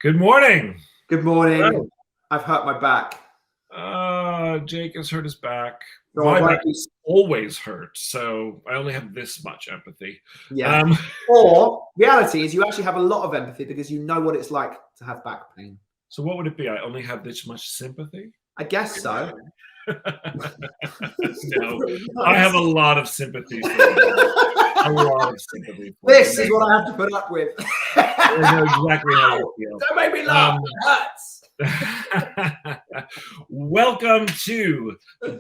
Good morning. Good morning. Hello. I've hurt my back. Jake has hurt his back. So My I won't back always hurts, so I only have this much empathy. Yeah. Or reality is you actually have a lot of empathy because you know what it's like to have back pain. So what would it be? I only have this much sympathy? I guess so. No, I have a lot of sympathy for you. A lot of sympathy for This you. is what I have to put up with. I know exactly how you feel. Don't make me laugh. It hurts. Welcome to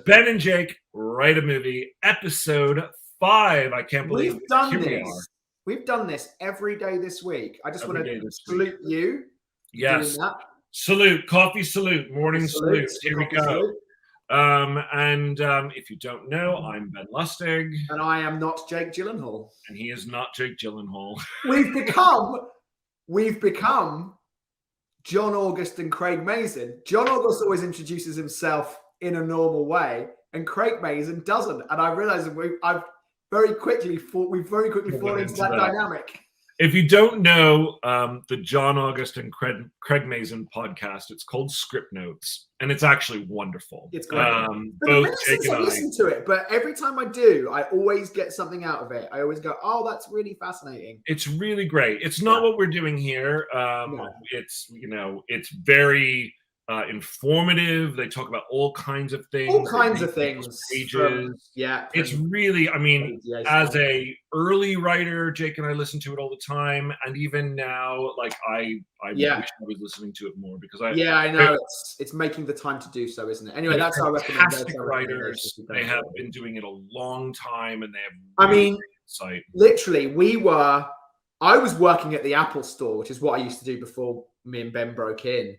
Ben and Jake Write a Movie, episode 5. I can't believe We've done here this. we are. We've done this every day this week. I just Every want day to this salute you. Yes. Doing that. Salute, coffee salute, morning salute. Here we go. Salute. If you don't know, I'm Ben Lustig. And I am not Jake Gyllenhaal. And he is not Jake Gyllenhaal. We've become John August and Craig Mazin. John August always introduces himself in a normal way, and Craig Mazin doesn't. And I realized we've very quickly fallen into that dynamic. If you don't know the John August and Craig Mazin podcast, it's called Script Notes, and it's actually wonderful. It's great. Both Jake and I listen to it, but every time I do, I always get something out of it. I always go, "Oh, that's really fascinating." It's really great. It's not what we're doing here. No. It's very informative. They talk about all kinds of things. Pages. It's really, I mean, as a early writer, Jake and I listen to it all the time, and even now, like I wish I was listening to it more because I know it's making the time to do so, isn't it? Anyway, that's our recommendation. Fantastic writers. They have been doing it a long time, and they have. Insight. Literally, I was working at the Apple Store, which is what I used to do before me and Ben broke in,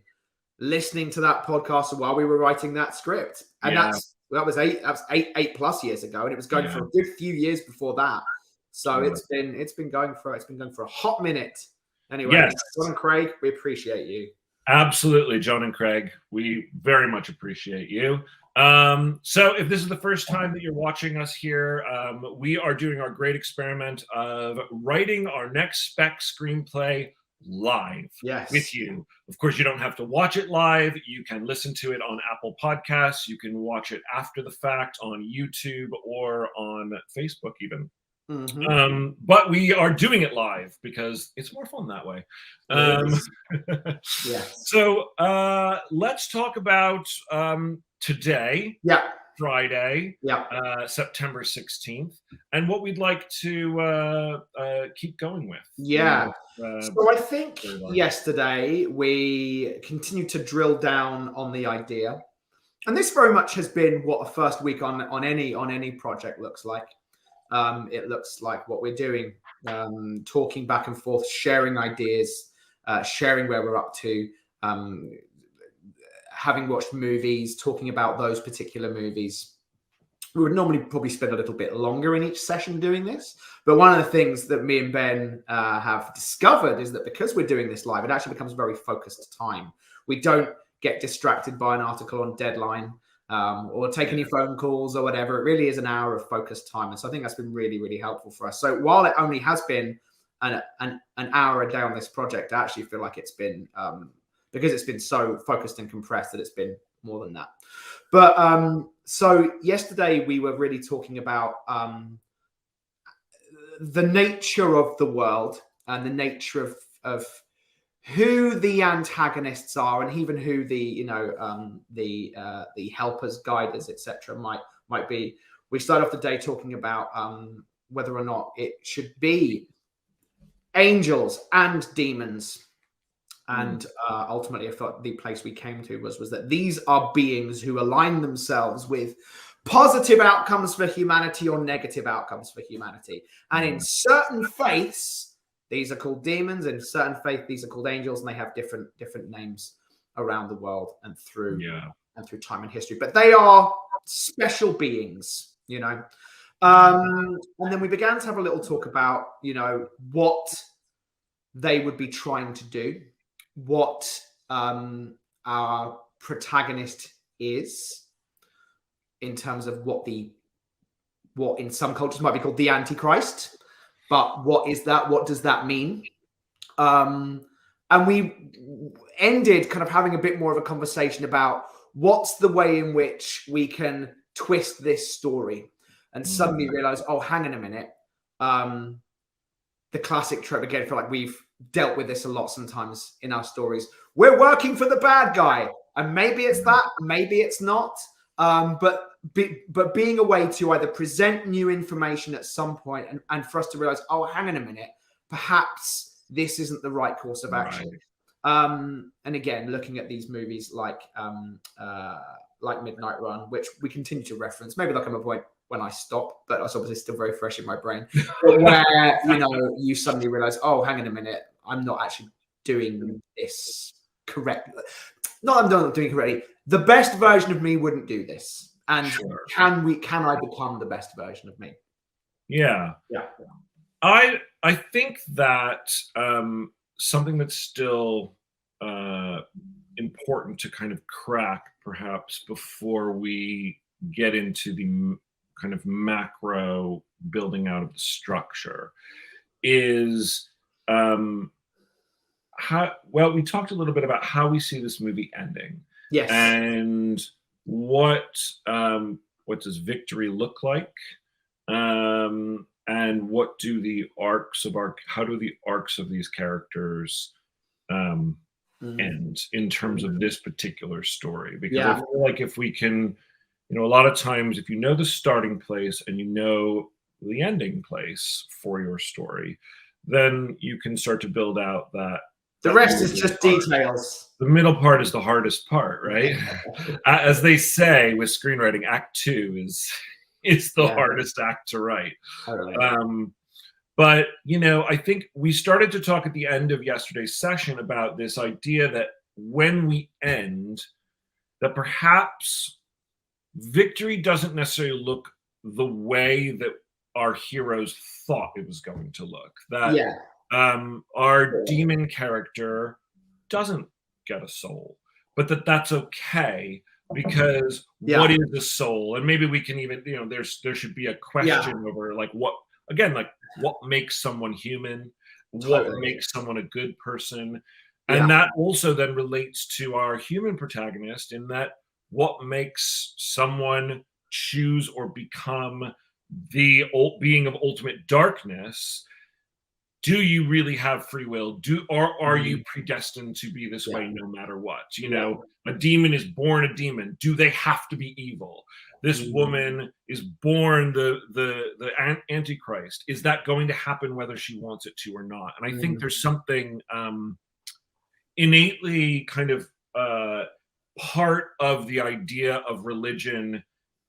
listening to that podcast while we were writing that script, and that was eight plus years ago, and it was going for a good few years before that. So it's been going for a hot minute. Anyway, John and Craig, we appreciate you. Absolutely, John and Craig, we very much appreciate you. So if this is the first time that you're watching us here, we are doing our great experiment of writing our next spec screenplay live with you. Of course, you don't have to watch it live. You can listen to it on Apple Podcasts. You can watch it after the fact on YouTube or on Facebook even. Mm-hmm. But we are doing it live because it's more fun that way. So let's talk about today, Friday, September 16th, and what we'd like to keep going with. So I think yesterday we continued to drill down on the idea, and this very much has been what a first week on any project looks like. It looks like what we're doing, talking back and forth, sharing ideas, sharing where we're up to, having watched movies, talking about those particular movies. We would normally probably spend a little bit longer in each session doing this. But one of the things that me and Ben have discovered is that because we're doing this live, it actually becomes very focused time. We don't get distracted by an article on Deadline or take any phone calls or whatever. It really is an hour of focused time. And so I think that's been really, really helpful for us. So while it only has been an hour a day on this project, I actually feel like it's been, because it's been so focused and compressed, that it's been more than that. But so yesterday we were really talking about the nature of the world and the nature of who the antagonists are, and even who the the helpers, guiders, etc. might be. We start off the day talking about whether or not it should be angels and demons. And ultimately, I thought the place we came to was that these are beings who align themselves with positive outcomes for humanity or negative outcomes for humanity. And in certain faiths, these are called demons. In certain faiths, these are called angels, and they have different names around the world and through time and history. But they are special beings, you know. And then we began to have a little talk about, what they would be trying to do, what our protagonist is, in terms of what in some cultures might be called the Antichrist. But what is that? What does that mean? And we ended kind of having a bit more of a conversation about what's the way in which we can twist this story, and suddenly realize, oh, hang on a minute. The classic trope again, I feel like we've dealt with this a lot sometimes in our stories. We're working for the bad guy, and maybe it's that, maybe it's not. But being a way to either present new information at some point and for us to realize, oh, hang on a minute, perhaps this isn't the right course of action. Right. And again, looking at these movies like Midnight Run, which we continue to reference, maybe there'll come a point when I stop, but that's obviously still very fresh in my brain, where, you know, you suddenly realize, oh, hang on a minute, I'm not actually doing this correctly. Not I'm not doing it correctly. The best version of me wouldn't do this. And can I become the best version of me? Yeah. I think that something that's still important to kind of crack, perhaps, before we get into the kind of macro building out of the structure, is we talked a little bit about how we see this movie ending. Yes. And what does victory look like? And what do the arcs of how do the arcs of these characters end in terms of this particular story? Because I feel like if we can, you know, a lot of times if you know the starting place and you know the ending place for your story, then you can start to build out that. The rest is just details. The middle part is the hardest part, right? As they say with screenwriting, Act 2 is the hardest act to write. But, you know, I think we started to talk at the end of yesterday's session about this idea that when we end, that perhaps victory doesn't necessarily look the way that our heroes thought it was going to look. That our demon character doesn't get a soul, but that's okay, because what is the soul? And maybe we can even, you know, there should be a question over like what makes someone human, what makes someone a good person. And that also then relates to our human protagonist, in that what makes someone choose or become the being of ultimate darkness. Do you really have free will? Or are you predestined to be this way no matter what? You know, a demon is born a demon. Do they have to be evil? This woman is born the Antichrist. Is that going to happen whether she wants it to or not? And I think there's something innately kind of part of the idea of religion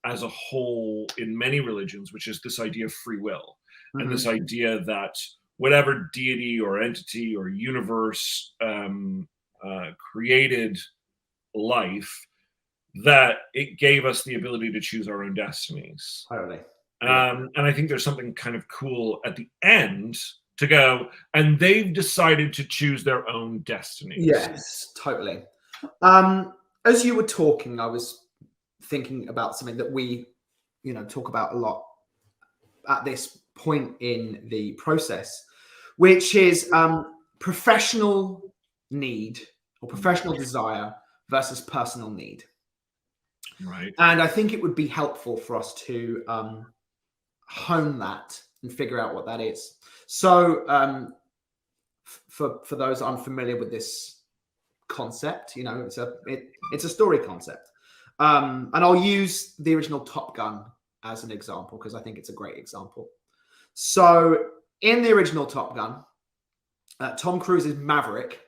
as a whole in many religions, which is this idea of free will, and this idea that whatever deity or entity or universe created life, that it gave us the ability to choose our own destinies. Totally. And I think there's something kind of cool at the end to go, and they've decided to choose their own destinies. Yes, totally. As you were talking, I was thinking about something that we, you know, talk about a lot at this point in the process, which is professional need or professional desire versus personal need. Right. And I think it would be helpful for us to hone that and figure out what that is. So for those unfamiliar with this concept, you know, it's a story concept. And I'll use the original Top Gun as an example, because I think it's a great example. So in the original Top Gun, Tom Cruise's Maverick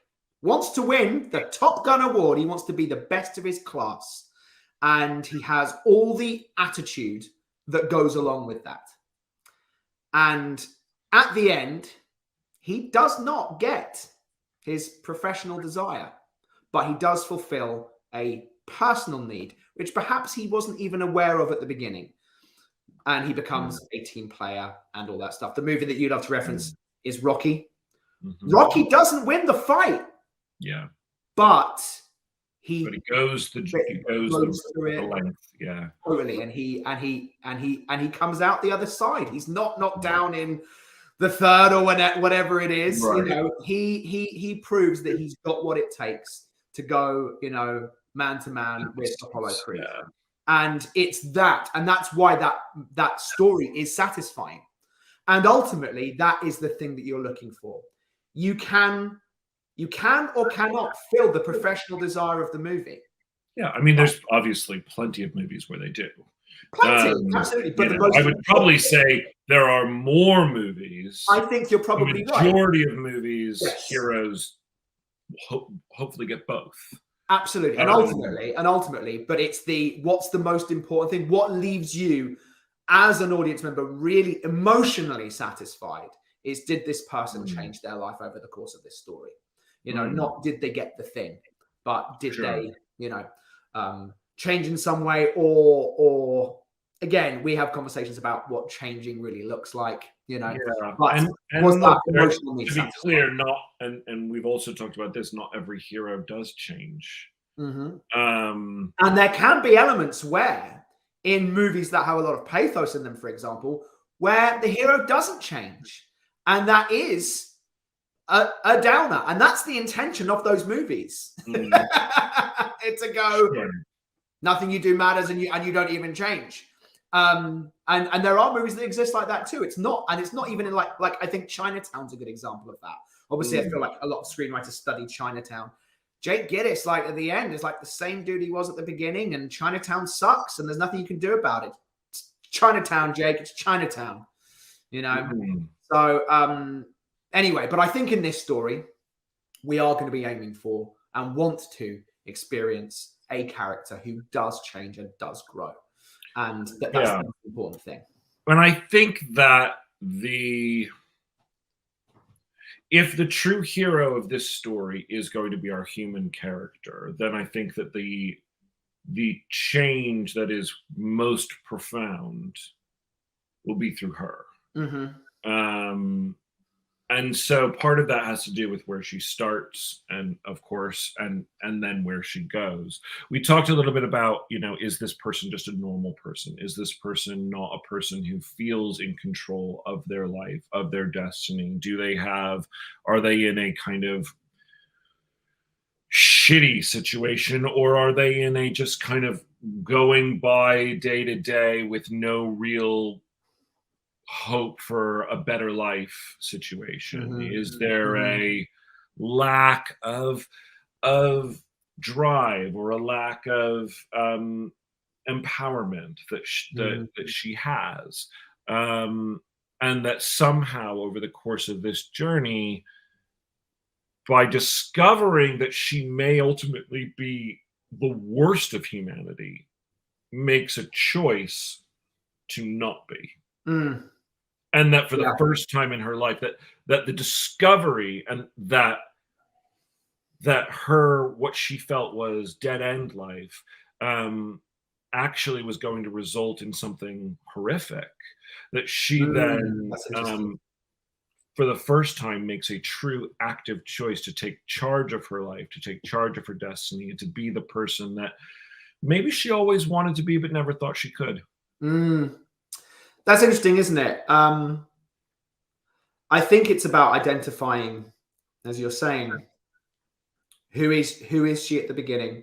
wants to win the Top Gun award. He wants to be the best of his class. And he has all the attitude that goes along with that. And at the end, he does not get his professional desire, but he does fulfill a personal need, which perhaps he wasn't even aware of at the beginning. And he becomes a team player and all that stuff. The movie that you love to reference is Rocky. Rocky doesn't win the fight. Yeah. But he goes the length. Yeah. Totally. And he comes out the other side. He's not knocked down in the third or whatever it is. Right. You know, he proves that he's got what it takes to go, you know, man to man with Apollo Creed. Yeah. And it's that, and that's why that story is satisfying. And ultimately, that is the thing that you're looking for. You can or cannot fill the professional desire of the movie. Yeah, I mean, there's obviously plenty of movies where they do. Plenty, absolutely. But I would probably say there are more movies. I think you're probably the right. majority of movies, Yes. heroes hopefully get both. Absolutely. And ultimately, but it's what's the most important thing? What leaves you as an audience member really emotionally satisfied is, did this person change their life over the course of this story? You know, not did they get the thing, but did they, you know, change in some way, or again, we have conversations about what changing really looks like, you know. Yeah. But and was that look, emotional need to be satisfied? clear, and we've also talked about this, not every hero does change. And there can be elements where, in movies that have a lot of pathos in them, for example, where the hero doesn't change, and that is a downer, and that's the intention of those movies. It's a go, nothing you do matters, and you don't even change. And there are movies that exist like that too. It's not even in like I think Chinatown's a good example of that. Obviously, I feel like a lot of screenwriters studied Chinatown. Jake Gittes, like at the end, is like the same dude he was at the beginning, and Chinatown sucks, and there's nothing you can do about it. It's Chinatown, Jake. It's Chinatown. You know. So anyway, but I think in this story, we are going to be aiming for and want to experience a character who does change and does grow, and that's the most important thing. And I think that if the true hero of this story is going to be our human character, then I think that the change that is most profound will be through her. And so part of that has to do with where she starts, and of course, and then where she goes. We talked a little bit about, you know, is this person just a normal person? Is this person not a person who feels in control of their life, of their destiny? Are they in a kind of shitty situation, or are they in a just kind of going by day to day with no real hope for a better life situation? Is there a lack of drive, or a lack of empowerment that she has, and that somehow over the course of this journey, by discovering that she may ultimately be the worst of humanity, makes a choice to not be. And that for the first time in her life, that the discovery, and that her, what she felt was dead end life, actually was going to result in something horrific. That she then, for the first time, makes a true active choice to take charge of her life, to take charge of her destiny, and to be the person that maybe she always wanted to be but never thought she could. That's interesting, isn't it? I think it's about identifying, as you're saying, who is she at the beginning?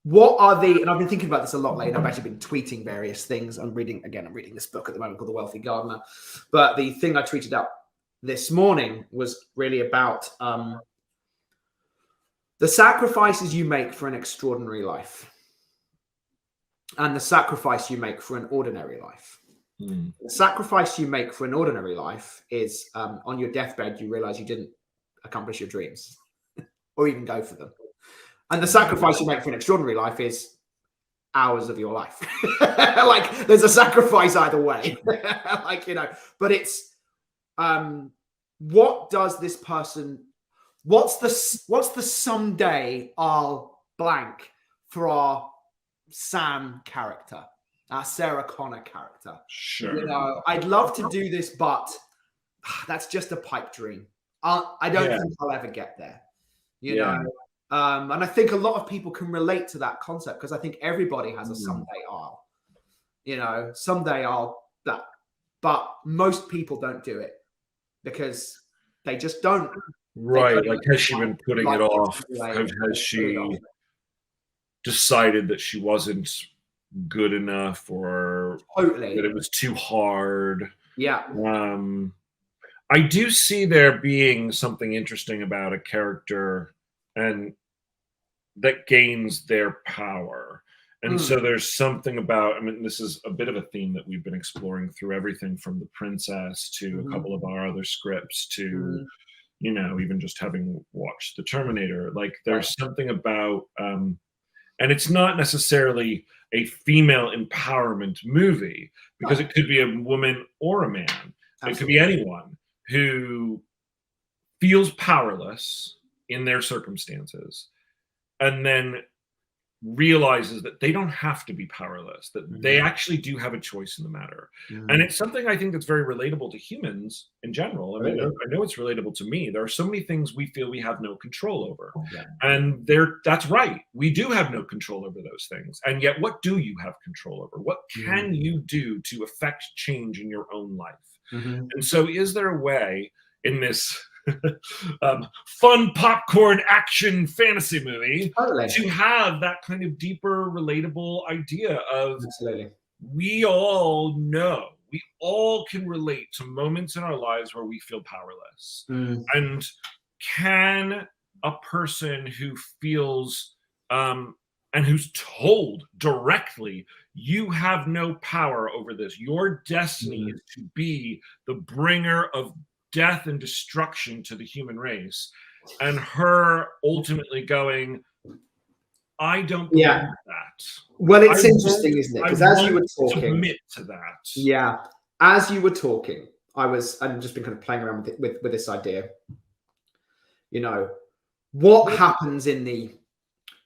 What are and I've been thinking about this a lot lately. I've actually been tweeting various things. I'm reading this book at the moment called The Wealthy Gardener. But the thing I tweeted out this morning was really about the sacrifices you make for an extraordinary life, and the sacrifice you make for an ordinary life. The sacrifice you make for an ordinary life is on your deathbed, you realize you didn't accomplish your dreams or even go for them. And the sacrifice you make for an extraordinary life is hours of your life. Like, there's a sacrifice either way. Like, you know, but it's what does this person, what's the someday I'll blank for our Sam character, our Sarah Connor character. Sure. You know, I'd love to do this, but that's just a pipe dream. I don't think I'll ever get there. You know, and I think a lot of people can relate to that concept, because I think everybody has a someday I'll. You know, someday I'll that, but most people don't do it. because they just don't. Right. Like, has she been putting it off? Has she off. decided that she wasn't good enough, or Totally. that it was too hard? Yeah. I do see there being something interesting about a character and that gains their power. And so there's something about, I mean, this is a bit of a theme that we've been exploring through everything from The Princess to a couple of our other scripts to, you know, even just having watched The Terminator. Like, there's something about, and it's not necessarily a female empowerment movie, because it could be a woman or a man. Absolutely. It could be anyone who feels powerless in their circumstances and then realizes that they don't have to be powerless, that they actually do have a choice in the matter. And it's something I think that's very relatable to humans in general. I mean, I know it's relatable to me. There are so many things we feel we have no control over. And that's right. We do have no control over those things. And yet, what do you have control over? What can you do to affect change in your own life? And so, is there a way in this fun popcorn action fantasy movie to have that kind of deeper, relatable idea of we all know, we all can relate to moments in our lives where we feel powerless. And can a person who feels and who's told directly, you have no power over this, your destiny is to be the bringer of death and destruction to the human race, and her ultimately going, I don't believe that. Well, it's interesting, isn't it? Because as you were talking, submit to that. Yeah, as you were talking, I've just been kind of playing around with this idea. You know, what happens in the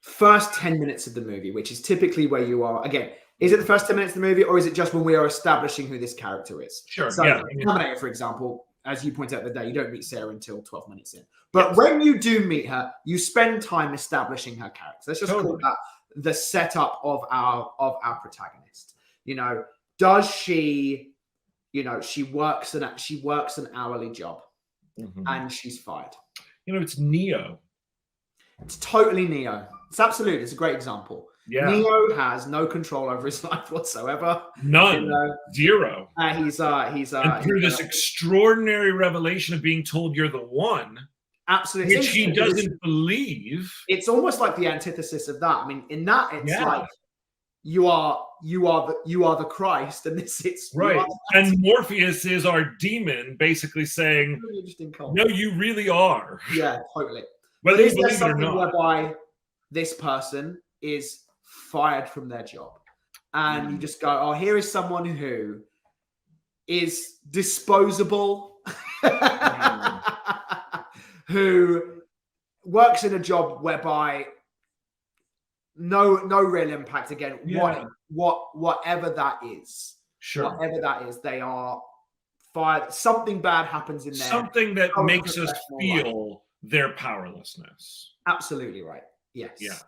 first 10 minutes of the movie, which is typically where you are again. Is it the first 10 minutes of the movie, or is it just when we are establishing who this character is? Sure. So, Terminator, for example, as you pointed out the day, you don't meet Sarah until 12 minutes in. But when you do meet her, you spend time establishing her character. Let's just call that the setup of our protagonist. You know, does she, you know, she works an hourly job and she's fired. You know, it's Neo. It's totally Neo. It's absolutely. It's a great example. Yeah. Neo has no control over his life whatsoever. None. You know? Zero. He's and through this extraordinary revelation of being told you're the one, absolutely, which he doesn't believe. It's almost like the antithesis of that. I mean, in that, it's like you are the Christ, and it's right. And Morpheus is our demon, basically saying, really interesting "No, you really are." Yeah, totally. Whether you believe it or not. Whereby this person is fired from their job, and you just go, "Oh, here is someone who is disposable, who works in a job whereby no real impact. Again, whatever that is, whatever that is, they are fired. Something bad happens in there. Something that makes us feel their powerlessness. Absolutely right. Yes. Yeah.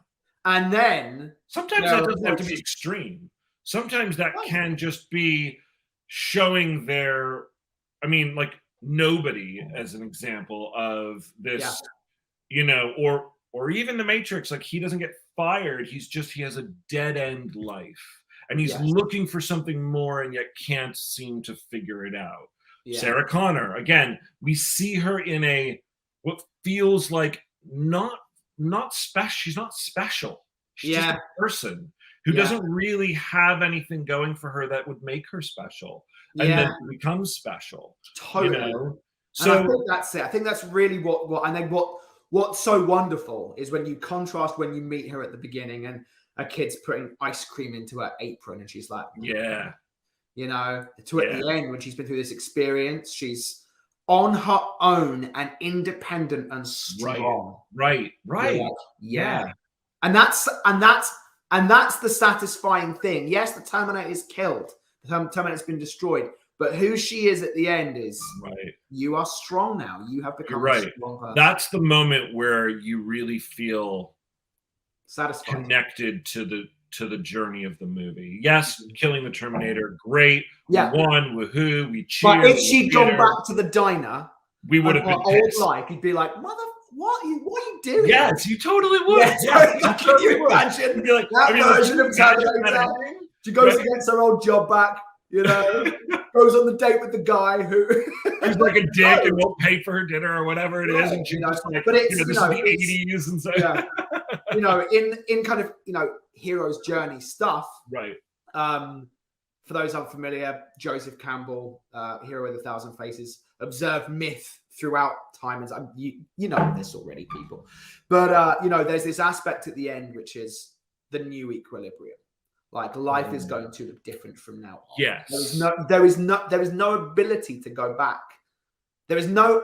And then sometimes that doesn't have to be extreme. Sometimes that can just be showing their, I mean, like Nobody as an example of this, you know, or even The Matrix, like he doesn't get fired. He has a dead end life, and he's looking for something more and yet can't seem to figure it out. Sarah Connor, again, we see her in what feels like not special. She's not special. She's just a person who doesn't really have anything going for her that would make her special, and then becomes special. Totally. You know? So I think that's it. I think that's really what and then what's so wonderful is when you contrast when you meet her at the beginning and a kid's putting ice cream into her apron and she's like, you know, to at the end when she's been through this experience, she's on her own and independent and strong. Right. Like, And that's the satisfying thing. Yes, the Terminator is killed. The Terminator's been destroyed. But who she is at the end is you are strong now. You have become a strong person. That's the moment where you really feel satisfied, connected to the journey of the movie. Yes, killing the Terminator, great. We won, woohoo, we cheered. But if she'd gone back to the diner we would have been old pissed. life, you'd be like, what are you doing? Yes, you totally would. Yeah, can you imagine? You'd be like, That version of imagine Terminator. that. She goes and gets her old job back, you know, goes on the date with the guy who's like a dick and won't pay for her dinner or whatever it is, and she's just like, but it's, this is the 80s and so. Yeah. You know, in kind of, you know, hero's journey stuff. Right. For those unfamiliar, Joseph Campbell, Hero with 1,000 Faces, observed myth throughout time. And you know this already, people. But, you know, there's this aspect at the end, which is the new equilibrium. Like life is going to look different from now on. Yes. There is no ability to go back. There is no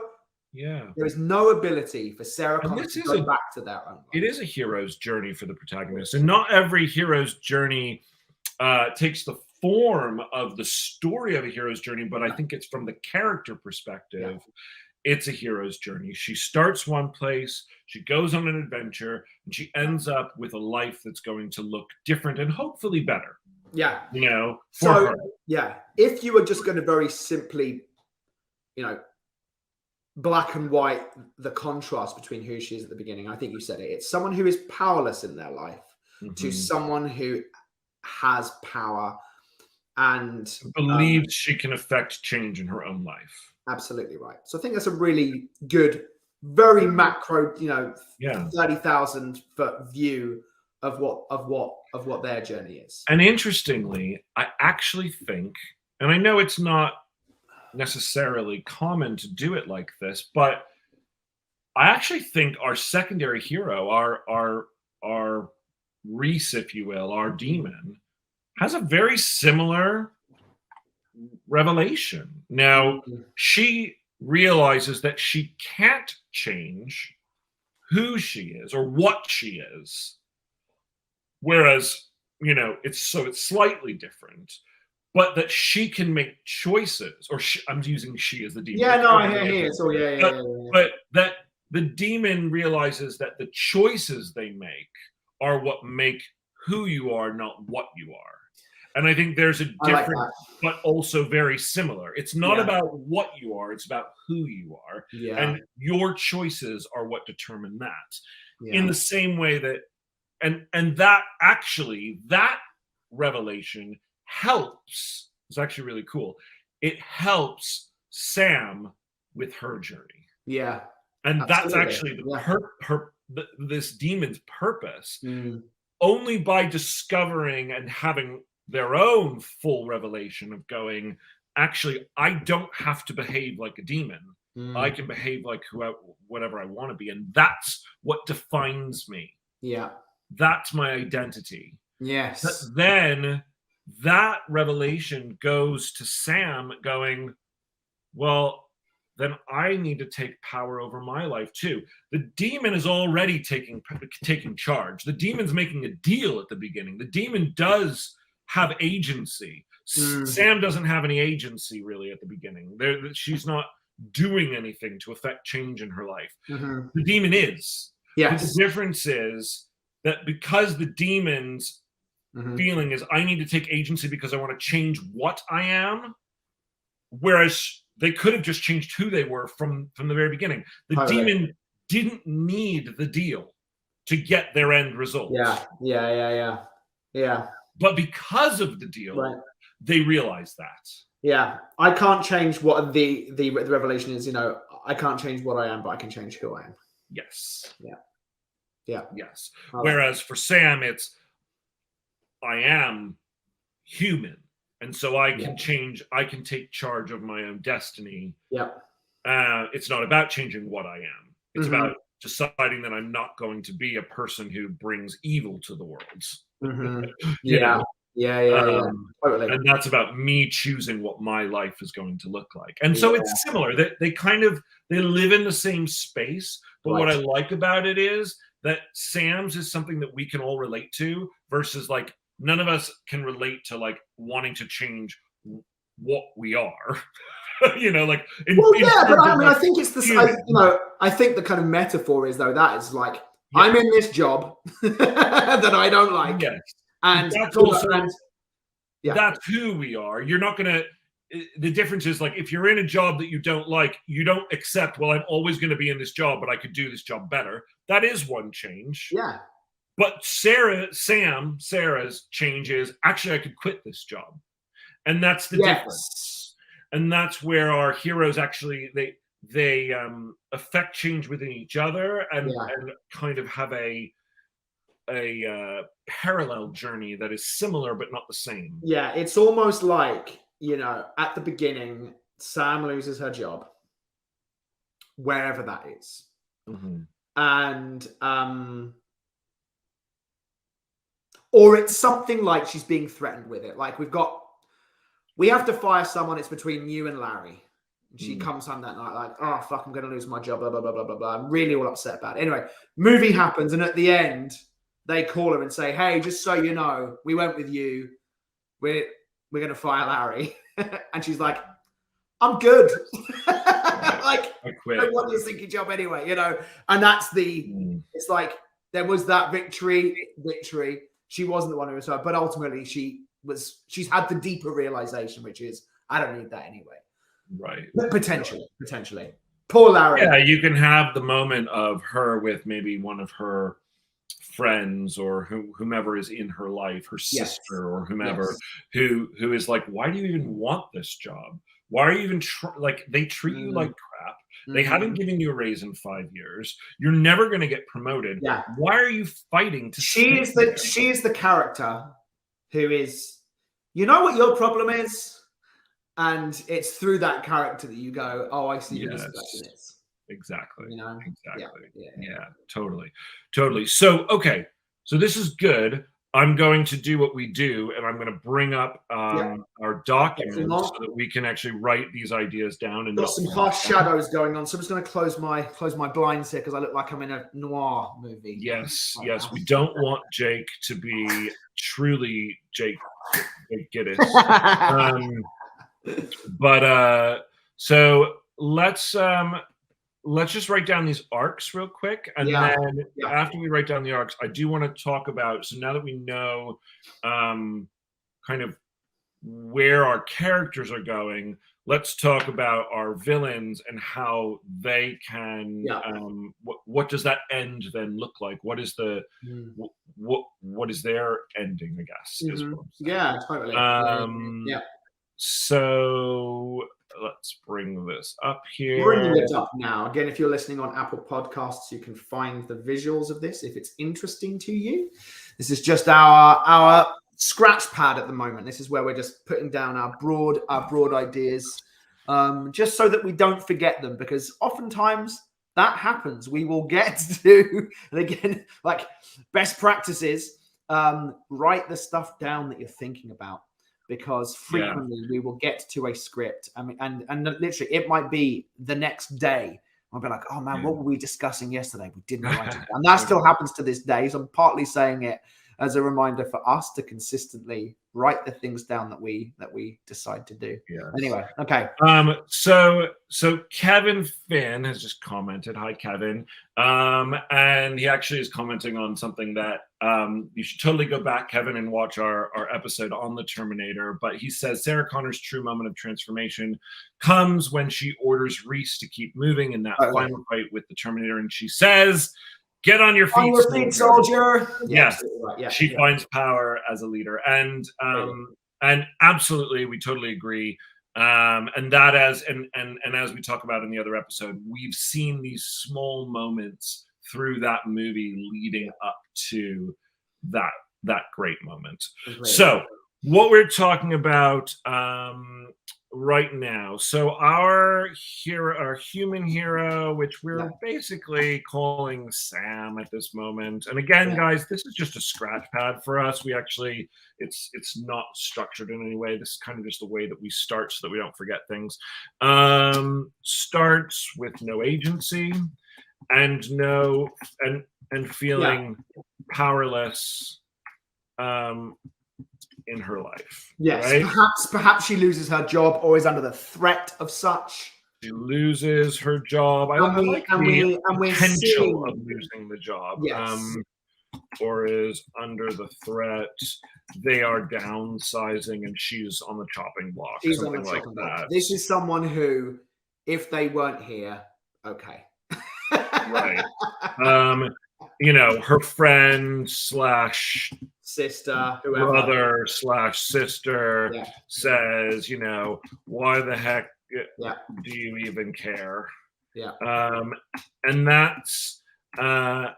ability for Sarah Connor to go back to that own life. It is a hero's journey for the protagonist. And not every hero's journey takes the form of the story of a hero's journey, but I think it's from the character perspective. Yeah. It's a hero's journey. She starts one place, she goes on an adventure, and she ends up with a life that's going to look different and hopefully better. Yeah. You know, for her. Yeah. If you were just going to very simply, you know, black and white, the contrast between who she is at the beginning, I think you said it. It's someone who is powerless in their life to someone who has power and believes she can affect change in her own life. Absolutely right. So I think that's a really good, very macro, you know, 30,000 foot view of what their journey is. And interestingly, I actually think, and I know it's not necessarily common to do it like this, but I actually think our secondary hero, our Reese, if you will, our demon, has a very similar revelation. Now, she realizes that she can't change who she is or what she is. Whereas, you know, it's slightly different, but that she can make choices, or I'm using she as the demon. Yeah, no, I hear it. So But that the demon realizes that the choices they make are what make who you are, not what you are. And I think there's a different, but also very similar. It's not about what you are, it's about who you are. Yeah. And your choices are what determine that. Yeah. In the same way that, and that actually, that revelation helps, it's actually really cool. It helps Sam with her journey. Yeah. And absolutely. That's actually this demon's purpose. Only by discovering and having their own full revelation of going, actually, I don't have to behave like a demon. I can behave like whatever I want to be. And that's what defines me. Yeah. That's my identity. Yes. But then that revelation goes to Sam going, well, then I need to take power over my life too. The demon is already taking charge. The demon's making a deal at the beginning. The demon does have agency. Sam doesn't have any agency really at the beginning. She's not doing anything to affect change in her life. The demon is. Yes. But the difference is that because the demon's feeling is I need to take agency because I want to change what I am, whereas they could have just changed who they were from the very beginning. The demon didn't need the deal to get their end result. Yeah. But because of the deal, they realize that. Yeah. I can't change what the revelation is, you know, I can't change what I am, but I can change who I am. Yes. Yeah. Yes. Whereas for Sam, it's I am human. And so I can change, I can take charge of my own destiny. Yeah. It's not about changing what I am. It's about deciding that I'm not going to be a person who brings evil to the world. Yeah. Totally. And that's about me choosing what my life is going to look like. And so it's similar. That they live in the same space. But what I like about it is that Sam's is something that we can all relate to versus like none of us can relate to like wanting to change what we are. You know, like but I mean, I think it's the I think the kind of metaphor is though that is like I'm in this job that I don't like, and that's also that's who we are. You're not gonna the difference is like if you're in a job that you don't like, you don't accept, well, I'm always going to be in this job, but I could do this job better. That is one change. Yeah. But Sarah's change is actually I could quit this job. And that's the difference. And that's where our heroes actually they affect change within each other and kind of have a parallel journey that is similar but not the same. Yeah, it's almost like, you know, at the beginning, Sam loses her job, wherever that is. And or it's something like she's being threatened with it. Like we have to fire someone, it's between you and Larry. And she comes home that night like, oh, fuck, I'm going to lose my job, blah, blah, blah, blah, blah, blah. I'm really all upset about it. Anyway, movie happens, and at the end, they call her and say, hey, just so you know, we went with you. We're going to fire Larry. And she's like, I'm good. Like, I quit. I want your stinky job anyway, you know? And that's it's like, there was that victory. She wasn't the one who was hurt, but ultimately she's had the deeper realization, which is, I don't need that anyway. Right. But potentially. Poor Larry. Yeah, you can have the moment of her with maybe one of her friends or whomever is in her life, her sister or whomever, who is like, why do you even want this job? Why are you even like, they treat you like crap. They haven't given you a raise in 5 years. You're never going to get promoted. Yeah. Why are you fighting to She is the character who is, you know what your problem is? And it's through that character that you go, oh, I see who this person is. Exactly. You know? Exactly. Yeah, totally. So, okay. So this is good. I'm going to do what we do, and I'm going to bring up our document so that we can actually write these ideas down. And got some harsh shadows going on, so I'm just going to close my blinds here because I look like I'm in a noir movie. Yes. We don't want Jake to be truly Jake Gittes. But so let's just write down these arcs real quick, and then after we write down the arcs, I do want to talk about, so now that we know kind of where our characters are going, let's talk about our villains and how they can what does that end then look like? What is the what is their ending, I guess, is what I'm saying. Totally. So let's bring this up here. Bringing it up now. Again, if you're listening on Apple Podcasts, you can find the visuals of this if it's interesting to you. This is just our scratch pad at the moment. This is where we're just putting down our broad ideas, just so that we don't forget them, because oftentimes that happens. We will get to, and again, like best practices, write the stuff down that you're thinking about. Because frequently we will get to a script, and literally it might be the next day. I'll be like, oh man, what were we discussing yesterday? We didn't write it down. And that still happens to this day. So I'm partly saying it as a reminder for us to consistently write the things down that we decide to do. Anyway, okay. So Kevin Finn has just commented. Hi, Kevin. And he actually is commenting on something that you should totally go back, Kevin, and watch our episode on the Terminator. But he says Sarah Connor's true moment of transformation comes when she orders Reese to keep moving in that final fight with the Terminator, and she says, "Get on your feet, soldier." Yes, she finds power as a leader, and absolutely, we totally agree. And that as we talk about in the other episode, we've seen these small moments through that movie leading up to that great moment. So what we're talking about right now, so our human hero, which we're basically calling Sam at this moment, and again guys, this is just a scratch pad for us. We actually, it's not structured in any way. This is kind of just the way that we start so that we don't forget things. Starts with no agency and feeling powerless in her life. Yes, right? Perhaps she loses her job or is under the threat of such. She loses her job. I like the potential of losing the job. Yes. or is under the threat. They are downsizing and she's on the chopping block. She's something on the like chopping that. block. This is someone who, if they weren't here, okay. Right. Her friend slash sister, whoever. brother slash sister says, why the heck do you even care? Yeah. And that's Sam.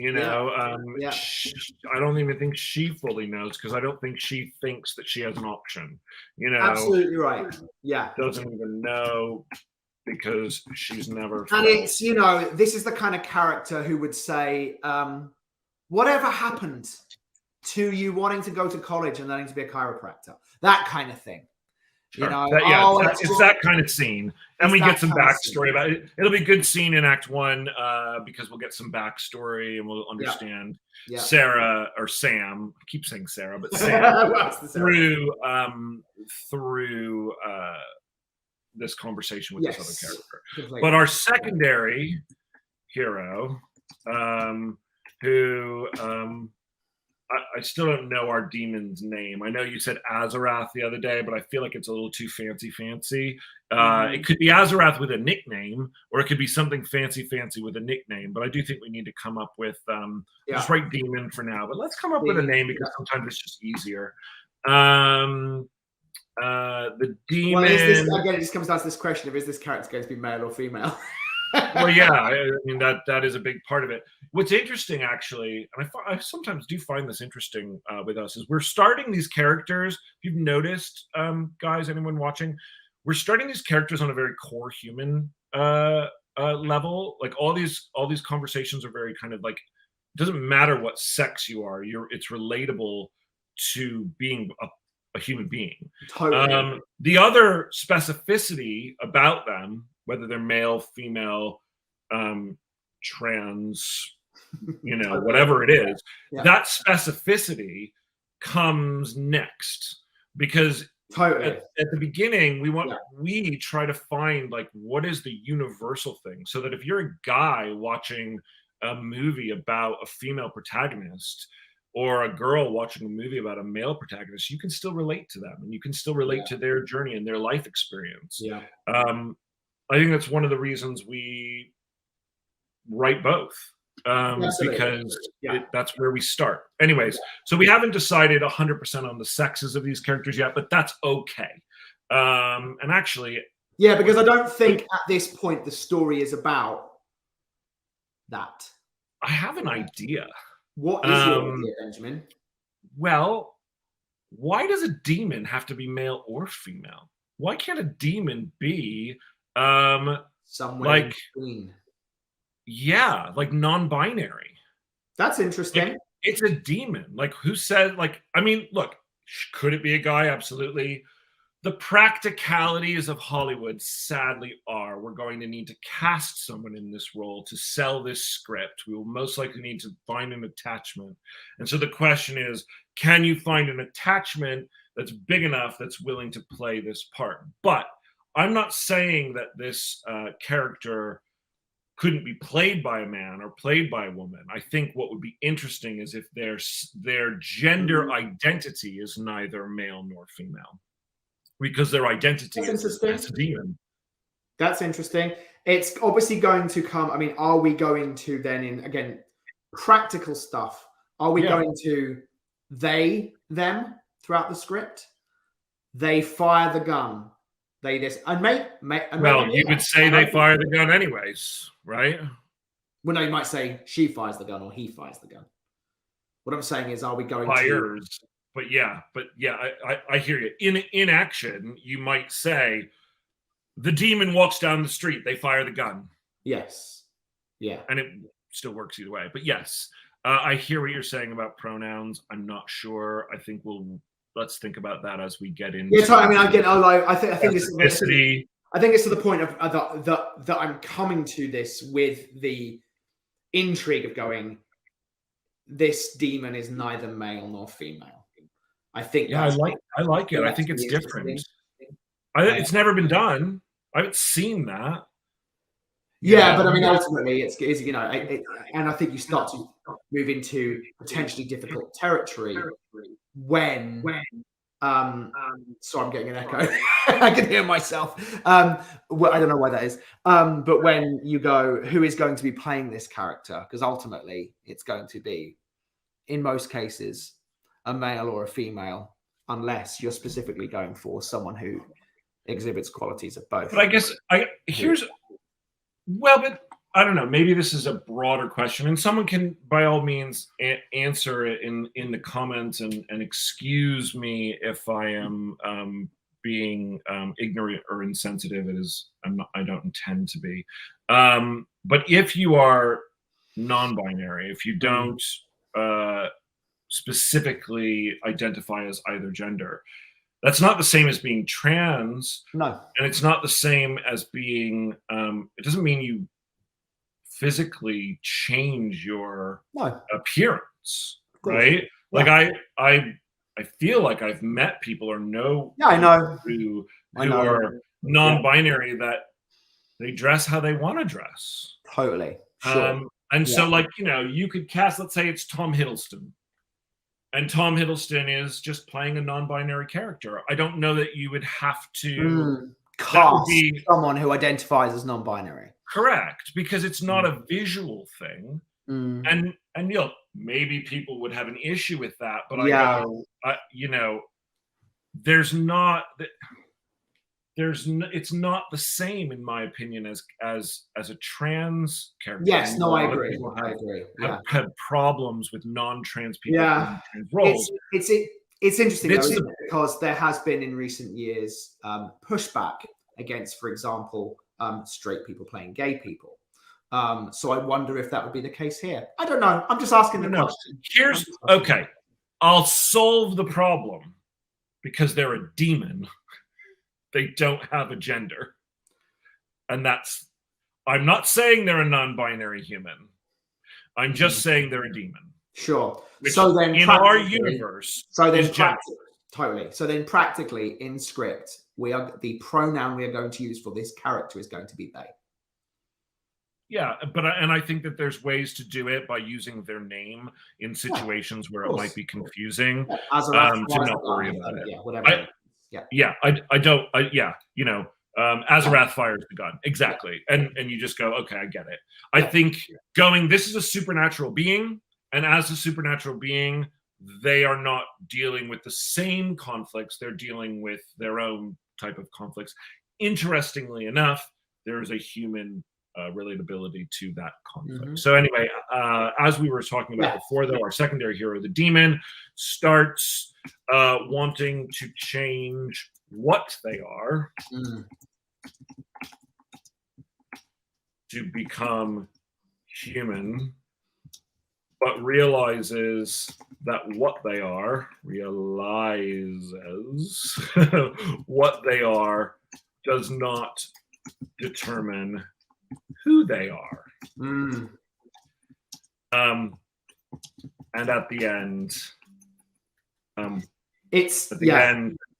I don't even think she fully knows, because I don't think she thinks that she has an option. Absolutely right. Yeah. Doesn't even know, because she's never. And it's, this is the kind of character who would say, whatever happened to you wanting to go to college and learning to be a chiropractor? That kind of thing. Sure. It's that kind of scene. And we get some backstory about it. It'll be a good scene in Act 1, because we'll get some backstory and we'll understand Sarah, or Sam. I keep saying Sarah, but Sam through this conversation with this other character. Completely. But our secondary hero, who I still don't know our demon's name. I know you said Azarath the other day, but I feel like it's a little too fancy. It could be Azarath with a nickname, or it could be something fancy with a nickname. But I do think we need to come up with just write demon for now. But let's come up with a name, because sometimes it's just easier. The demon. Well, it just comes down to this question of, is this character going to be male or female? Well, yeah, I mean that is a big part of it. What's interesting, actually, and I sometimes do find this interesting with us, is we're starting these characters. If you've noticed, guys, anyone watching, we're starting these characters on a very core human level. Like all these conversations are very kind of like, it doesn't matter what sex you are, it's relatable to being a human being. Totally. The other specificity about them, whether they're male, female, trans, whatever it is, that specificity comes next. Because at the beginning, we try to find, like, what is the universal thing, so that if you're a guy watching a movie about a female protagonist, or a girl watching a movie about a male protagonist, you can still relate to them, and you can still relate to their journey and their life experience. I think that's one of the reasons we write both, because that's where we start. Anyways, so we haven't decided 100% on the sexes of these characters yet, but that's okay. And actually, because I don't think at this point the story is about that. I have an idea. What is your idea, Benjamin? Well, why does a demon have to be male or female? Why can't a demon be somewhere in between? Yeah, like non-binary. That's interesting. Like, it's a demon. Like, who said, like, I mean, look, could it be a guy? Absolutely. The practicalities of Hollywood sadly are, we're going to need to cast someone in this role to sell this script. We will most likely need to find an attachment. And so the question is, can you find an attachment that's big enough that's willing to play this part? But I'm not saying that this character couldn't be played by a man or played by a woman. I think what would be interesting is if their gender identity is neither male nor female, because their identity is a demon. That's interesting. It's obviously going to come. I mean, are we going to then, in again practical stuff, are we going to they them throughout the script? They fire the gun. They this and well, you would say they fire the gun anyways, right? Well, no, you might say she fires the gun or he fires the gun. What I'm saying is, are we going fires? But I hear you. In action, you might say the demon walks down the street, they fire the gun. Yes. Yeah. And it still works either way. But yes, I hear what you're saying about pronouns. I'm not sure. I think let's think about that as we get into. Yeah, I mean, I think it's to the point of that I'm coming to this with the intrigue of going, this demon is neither male nor female. I think. Yeah, I like it. I think it's different. It's never been done. I haven't seen that. Yeah, but I mean, ultimately, it's you know, and I think you start to move into potentially difficult territory when. Sorry, I'm getting an echo. I can hear myself. Well, I don't know why that is. But when you go, who is going to be playing this character? Because ultimately, it's going to be, in most cases, a male or a female, unless you're specifically going for someone who exhibits qualities of both. But I guess but I don't know. Maybe this is a broader question, and someone can, by all means, answer it in the comments and excuse me if I am being ignorant or insensitive. It is. I don't intend to be. But if you are non-binary, if you don't specifically identify as either gender, that's not the same as being trans. No, and it's not the same as being. It doesn't mean you physically change your appearance, right? Like I feel like I've met people or know who are non-binary that they dress how they want to dress. Totally. And so, like, you know, you could cast, let's say it's Tom Hiddleston, and Tom Hiddleston is just playing a non-binary character. I don't know that you would have to cast someone who identifies as non-binary. Correct, because it's not a visual thing, and you know, maybe people would have an issue with that. But you know, it's not the same, in my opinion, as a trans character. Yes, no, I agree. Have had problems with non-trans people. Yeah, trans roles. It's interesting though, isn't it? Because there has been in recent years pushback against, for example, straight people playing gay people. So I wonder if that would be the case here. I don't know. I'm just asking the question. Okay. I'll solve the problem because they're a demon. They don't have a gender. And I'm not saying they're a non-binary human. I'm just saying they're a demon. Sure. So then in our universe, totally. So then practically in script, the pronoun we are going to use for this character is going to be they. Yeah, and I think that there's ways to do it by using their name in situations where it might be confusing. To not worry about it. Yeah, whatever. I don't. You know, Azarath fires the gun. Exactly. And you just go, okay, I get it. I think this is a supernatural being, and as a supernatural being, they are not dealing with the same conflicts. They're dealing with their own type of conflicts. Interestingly enough, there is a human relatability to that conflict. So anyway, as we were talking about before, though, our secondary hero, the demon, starts wanting to change what they are to become human, but realizes that what they are does not determine who they are. And at the end,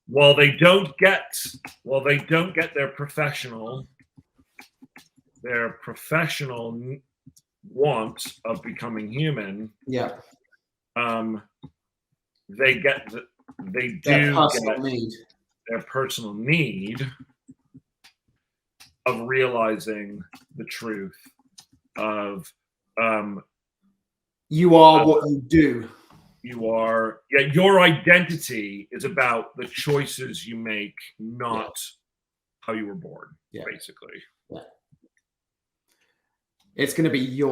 while they don't get their professional want of becoming human, they do get their personal need of realizing the truth of you are what you do. You are, your identity is about the choices you make, not how you were born, basically. It's going to be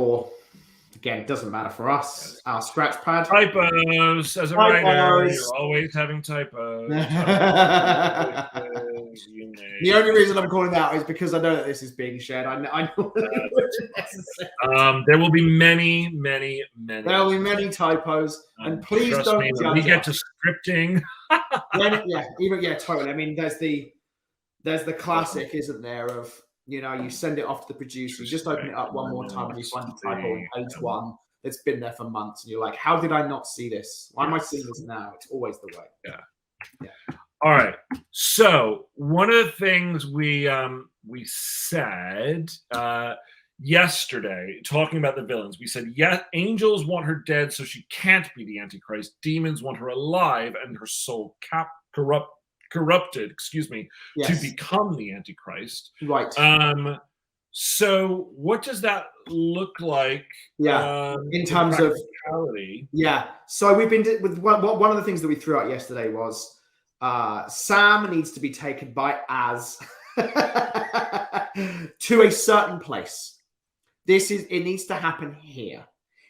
again, it doesn't matter for us, our scratch pad. Typos. As a writer, you're always having typos. The only reason I'm calling that is because I know that this is being shared. I know there will be many. There will be many typos, and please don't judge us. We get to scripting. Totally. I mean, there's the classic, isn't there, of, you know, you send it off to the producer, you just open it up one more time and you find the typo on page 1 that's been there for months, and you're like, how did I not see this? Why am I seeing this now? It's always the way. Yeah. All right. So one of the things we said yesterday talking about the villains. We said, yeah, angels want her dead, so she can't be the Antichrist. Demons want her alive and her soul corrupted, to Yes. become the Antichrist. Right. So what does that look like? In terms of practicality? Yeah. So we've been with one of the things that we threw out yesterday was Sam needs to be taken by Az to a certain place. It needs to happen here.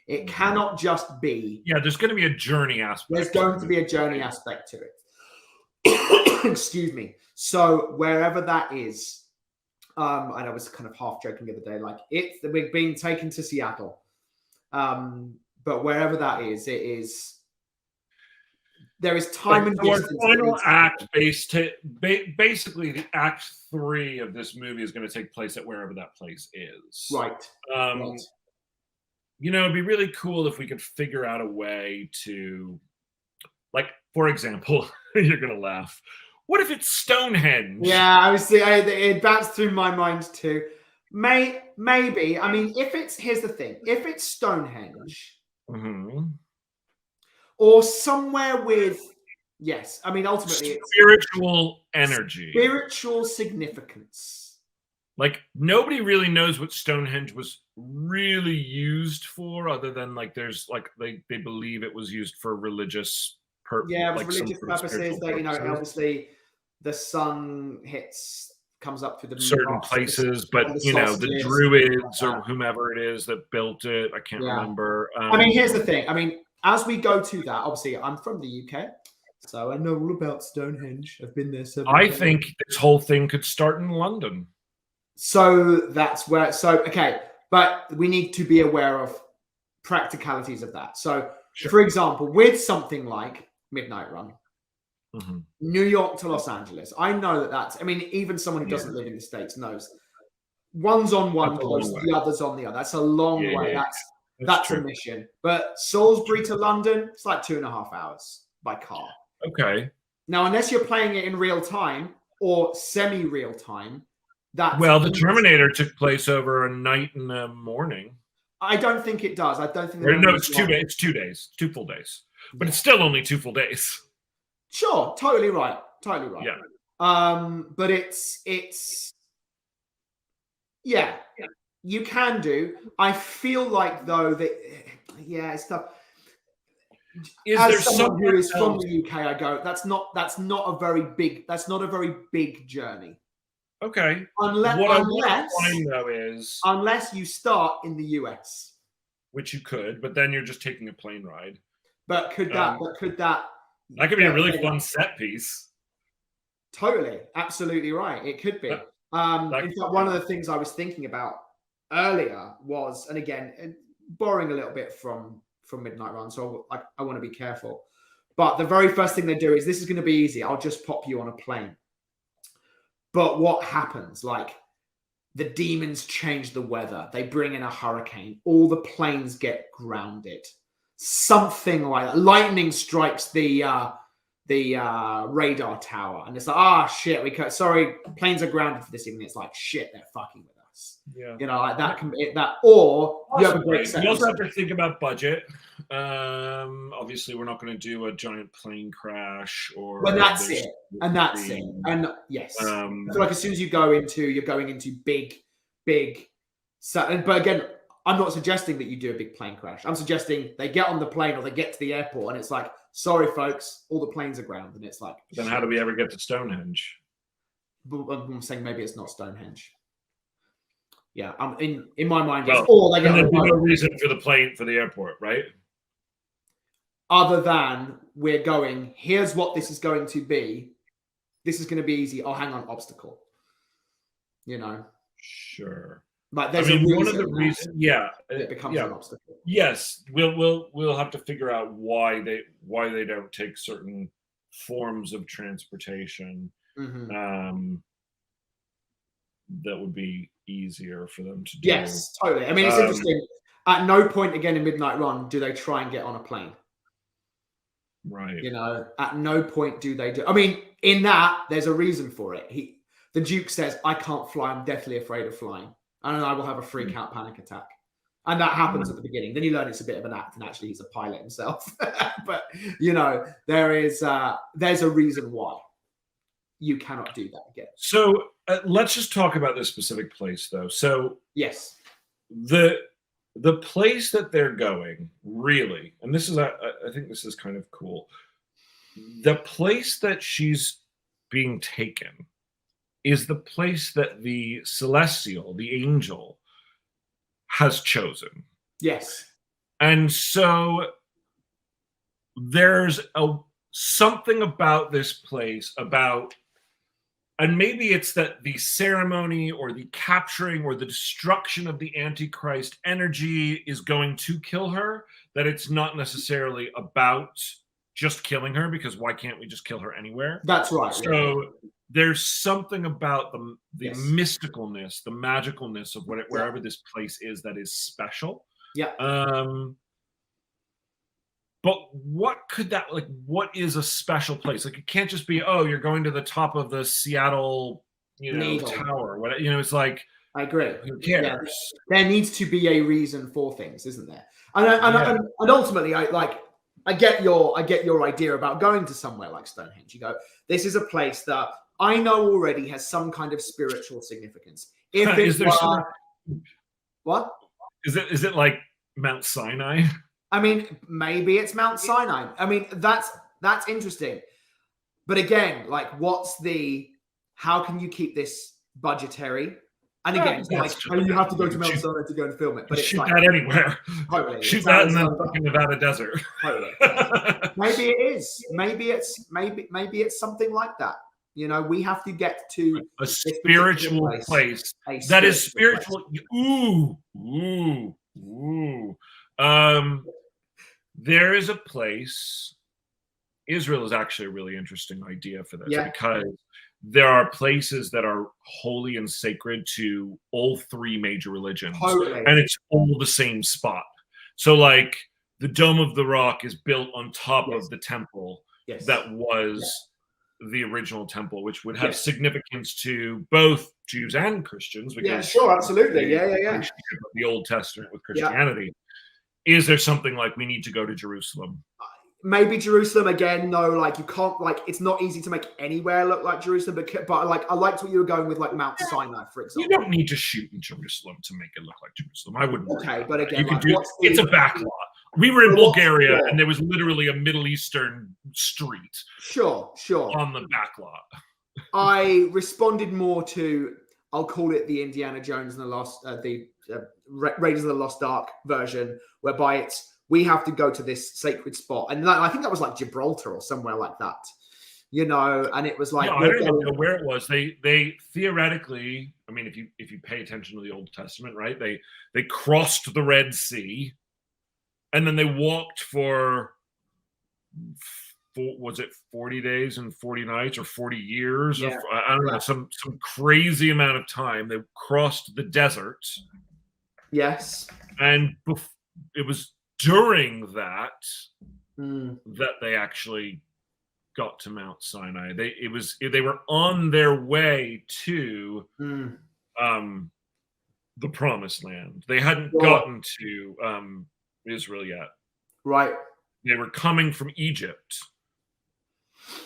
It cannot just be. Yeah, there's going to be a journey aspect. There's going to be a journey aspect to it. Excuse me. So wherever that is, and I was kind of half joking the other day, like we're being taken to Seattle. But wherever that is, there is time and distance. Our final act, basically, the act 3 of this movie is going to take place at wherever that place is. Right. Right. You know, it'd be really cool if we could figure out a way to, like, for example, you're going to laugh. What if it's Stonehenge? Yeah, it bounced through my mind too. Maybe. I mean, here's the thing. If it's Stonehenge, or somewhere with, yes, I mean, ultimately it's spiritual energy, spiritual significance. Like, nobody really knows what Stonehenge was really used for, other than like there's like they believe it was used for religious purposes. Yeah, it was religious purposes. That, you know, obviously the sun comes up through the certain places, but you know, the Druids or whomever it is that built it, I can't remember. I mean, here's the thing. I mean, as we go to that, obviously, I'm from the UK, so I know all about Stonehenge. I've been there several times. I think this whole thing could start in London. So that's where. So okay, but we need to be aware of practicalities of that. So, for example, with something like Midnight Run, New York to Los Angeles, I know that that's. I mean, even someone who doesn't live in the States knows. One's on one coast, the other's on the other. That's a long way. That's a mission. But Salisbury to London, it's like 2.5 hours by car. Okay. Now, unless you're playing it in real time or semi-real time, the Terminator took place over a night and a morning. I don't think it does. I don't think. No, it's 2 days. It's 2 days. 2 full days. But it's still only 2 full days. Sure, totally right. Totally right. Yeah. But it's you can do. I feel like though that it's tough. As someone who is from the UK, I go, that's not a very big journey. Okay. Unless you start in the US, which you could, but then you're just taking a plane ride. But could that could be a really fun set piece? Totally, absolutely right. It could be. In fact, one of the things I was thinking about earlier was, and again, borrowing a little bit from Midnight Run, so I want to be careful. But the very first thing they do is, this is going to be easy. I'll just pop you on a plane. But what happens? Like, the demons change the weather. They bring in a hurricane. All the planes get grounded. Something like that. Lightning strikes the radar tower, and it's like, shit, sorry, planes are grounded for this evening. It's like, shit, they're fucking with us. Yeah, you know, like that can be that, or you have a great set. You also have to think about budget. Obviously, we're not going to do a giant plane crash, or. But that's it, and yes, I feel like as soon as you're going into big. But again, I'm not suggesting that you do a big plane crash. I'm suggesting they get on the plane or they get to the airport and it's like, sorry, folks, all the planes are grounded. And it's like, then how do we ever get to Stonehenge? But I'm saying maybe it's not Stonehenge. Yeah, I'm in my mind. Well, they get there's no reason for the plane for the airport, right? Other than we're going, here's what this is going to be. This is going to be easy. Oh, hang on, obstacle. You know. Sure. Like there's a reason one of the reasons, it becomes an obstacle. Yes, we'll have to figure out why they don't take certain forms of transportation. That would be easier for them to do. Yes, totally. I mean, it's interesting. At no point again in Midnight Run do they try and get on a plane. Right. You know, at no point do they do. I mean, in that there's a reason for it. The Duke says, "I can't fly. I'm deathly afraid of flying." and I will have a freak out panic attack. And that happens at the beginning. Then you learn it's a bit of an act, and actually he's a pilot himself. But there's a reason why you cannot do that again. So let's just talk about this specific place, though. So yes, the place that they're going, really, and this is I think this is kind of cool. The place that she's being taken is the place that the celestial, the angel, has chosen. Yes. And so there's something about this place, and maybe it's that the ceremony or the capturing or the destruction of the Antichrist energy is going to kill her, that it's not necessarily about just killing her, because why can't we just kill her anywhere? That's right. So there's something about the mysticalness, the magicalness of wherever this place is that is special. Yeah. But what could that, like, what is a special place? Like, it can't just be, oh, you're going to the top of the Seattle, tower. What, it's like, I agree. Who cares? Yeah. There needs to be a reason for things, isn't there? And ultimately, I get your idea about going to somewhere like Stonehenge. You go, this is a place that I know already has some kind of spiritual significance. If is there what? Is it like Mount Sinai? I mean, maybe it's Mount Sinai. I mean, that's interesting. But again, like, how can you keep this budgetary? And again, it's like, you have to go to Mount Sinai to go and film it. But it's shoot like, that anywhere. Totally. Shoot that in the fucking Nevada desert. Totally. Maybe it is. Maybe it's something like that. We have to get to a spiritual place that is spiritual. Ooh. There is a place. Israel is actually a really interesting idea for this, because there are places that are holy and sacred to all three major religions, and it's all the same spot. So, like, the Dome of the Rock is built on top of the temple that was the original temple, which would have significance to both Jews and Christians. Because absolutely. The Old Testament with Christianity. Is there something like, we need to go to Jerusalem? Maybe Jerusalem again. No, like, you can't, like, it's not easy to make anywhere look like Jerusalem. But like, I liked what you were going with, like Mount Sinai, for example. You don't need to shoot in Jerusalem to make it look like Jerusalem. I wouldn't. Okay, but again, it's a backlot. We were in Bulgaria, and there was literally a Middle Eastern street. Sure. On the backlot. I responded more to, I'll call it the Indiana Jones and the Raiders of the Lost Ark version, whereby we have to go to this sacred spot, and I think that was like Gibraltar or somewhere like that, and it was like, I don't even know where it was. They theoretically, I mean, if you pay attention to the Old Testament, right? They crossed the Red Sea, and then they walked for was it 40 days and 40 nights or 40 years? Yeah. I don't know, some crazy amount of time. They crossed the desert. Yes. And it was during that that they actually got to Mount Sinai. They were on their way to the Promised Land. They hadn't gotten to Israel yet. Right. They were coming from Egypt.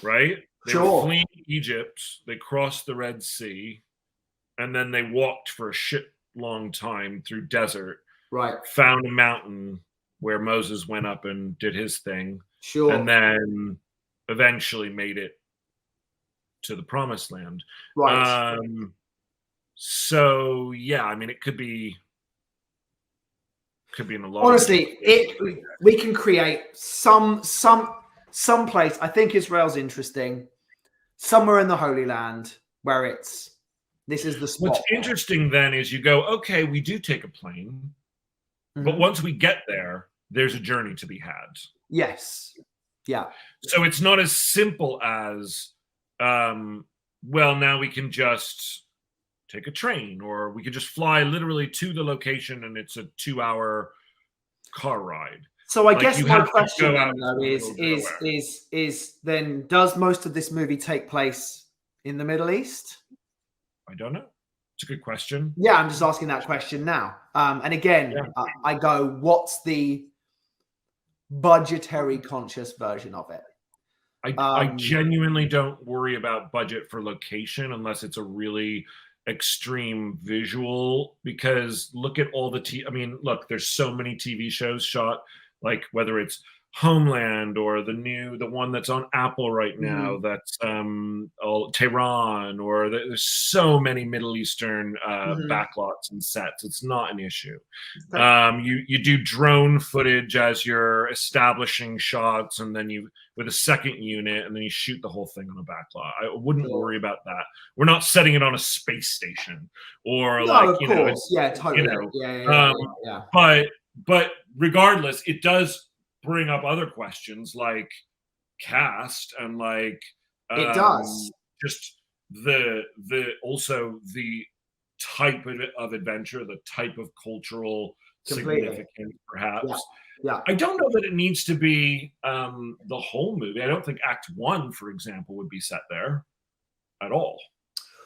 Right? They were fleeing Egypt. They crossed the Red Sea, and then they walked for a shit long time through desert. Right. Found a mountain where Moses went up and did his thing. Sure. And then eventually made it to the Promised Land. Right. So yeah, I mean, it could be in a lot. Honestly, we can create some place. I think Israel's interesting. Somewhere in the Holy Land where this is the spot. What's interesting then is you go, okay, we do take a plane, but once we get there, there's a journey to be had. Yes. Yeah. So it's not as simple as, well, now we can just take a train, or we could just fly literally to the location and it's a 2-hour car ride. So I guess my question though is then, does most of this movie take place in the Middle East? I don't know. It's a good question. Yeah, I'm just asking that question now. And again, I go, what's the budgetary conscious version of it? I genuinely don't worry about budget for location unless it's a really extreme visual, because look at all the I mean, look, there's so many TV shows shot, like whether it's Homeland or the one that's on Apple right now, that's Tehran, or there's so many Middle Eastern backlots and sets. It's not an issue. You do drone footage as you're establishing shots, and then you with a second unit, and then you shoot the whole thing on a backlot. I wouldn't worry about that. We're not setting it on a space station or But regardless, it does bring up other questions like cast and like it does just the type of adventure, the type of cultural significance, perhaps. Yeah. I don't know that it needs to be the whole movie. I don't think Act 1, for example, would be set there at all.